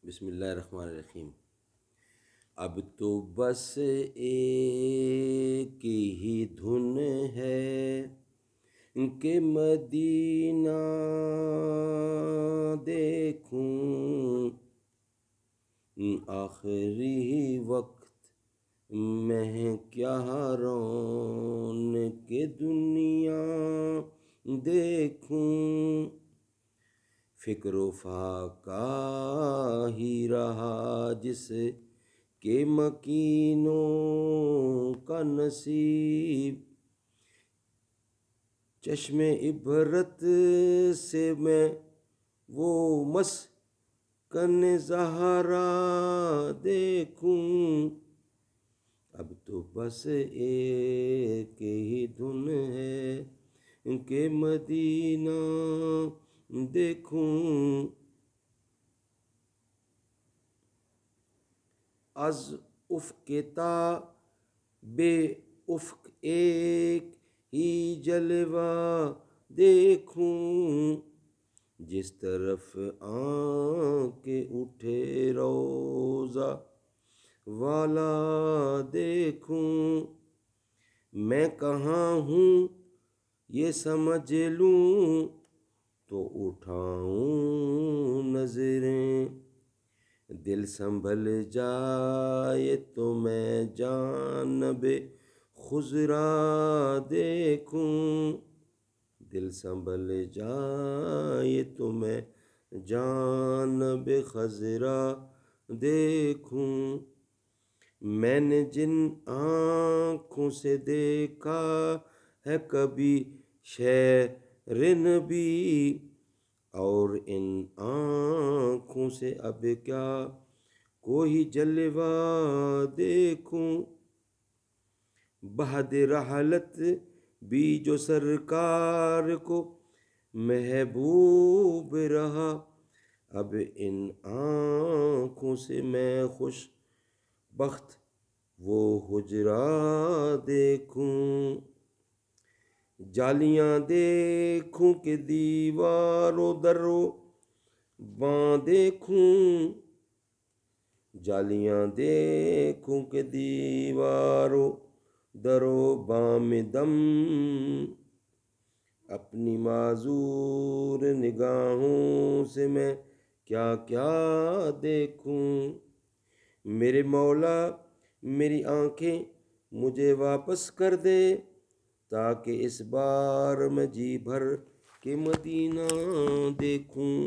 بسم اللہ الرحمن الرحیم۔ اب تو بس ایک ہی دھن ہے کہ مدینہ دیکھوں، آخری وقت میں کیا رونق دنیا دیکھوں، فکر و فاقہ ہی رہا جس کے مکینوں کا نصیب، چشم عبرت سے میں وہ مسکن زہرا دیکھوں۔ اب تو بس ایک ہی دھن ہے کہ مدینہ دیکھوں، از افق تا بے افق ایک ہی جلوہ دیکھوں، جس طرف آنکھ اٹھے روضہ والا دیکھوں، میں کہاں ہوں یہ سمجھ لوں تو اٹھاؤں نظریں، دل سنبھل جائے تو میں جانب خضرا دیکھوں، دل سنبھل جائے تو میں جانب خضرا دیکھوں، میں نے جن آنکھوں سے دیکھا ہے کبھی شہر نبی، اور ان آنکھوں سے اب کیا کوئی جلوہ دیکھوں، بعد رحلت بھی جو سرکار کو محبوب رہا، اب ان آنکھوں سے میں خوش بخت وہ حجرا دیکھوں، جالیاں دیکھوں کہ دیوار و در و باں دیکھوں، جالیاں دیکھوں کہ دیوار و در و باں میں دم، اپنی معذور نگاہوں سے میں کیا کیا دیکھوں، میرے مولا میری آنکھیں مجھے واپس کر دے تاکہ اس بار میں جی بھر کے مدینہ دیکھوں۔